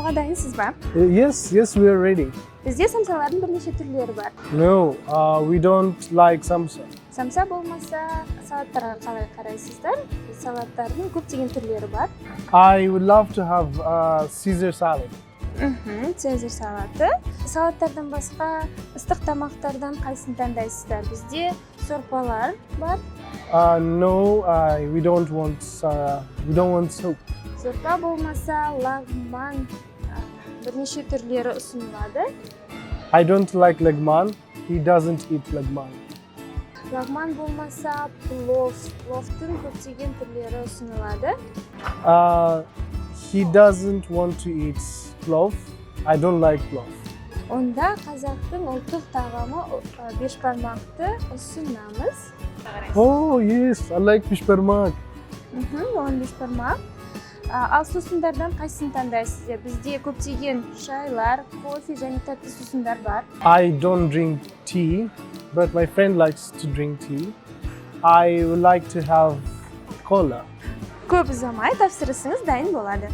тапсыруға дайынсыз ба? Yes, we are ready. Бізде самсалардың бірнеше түрлері бар. No, we don't like samsa. Самса болмаса, салаттарға қалай қарайсыздар? Салаттардың көптеген түрлері бар. I would love to have Caesar salad. Цезарь салаты. Салаттардан басқа ыстық тамақтардан қайсысын таңдайсыздар? Бізде сорпалар бар. No, we don't want soup. Сорпа болмаса, лагман бірнеше түрлері ұсынылады. I don't like lagman. He doesn't eat lagman. Лагман болмаса, пловтың көптеген түрлері ұсынылады. He doesn't want to eat plov. I don't like plov. Онда қазақтың ұлттық тағамы бешбармақты ұсынамыз. Oh, yes, I like bishbarmak. Оған бешбармақ. Ал сусындардан қайсысын таңдайсыздар? Бізде көптеген шайлар, кофе және тәтті сусындар бар. I don't drink tea, but my friend likes to drink tea. I would like to have cola. Көп ұзамай тапсырысыңыз дайын болады.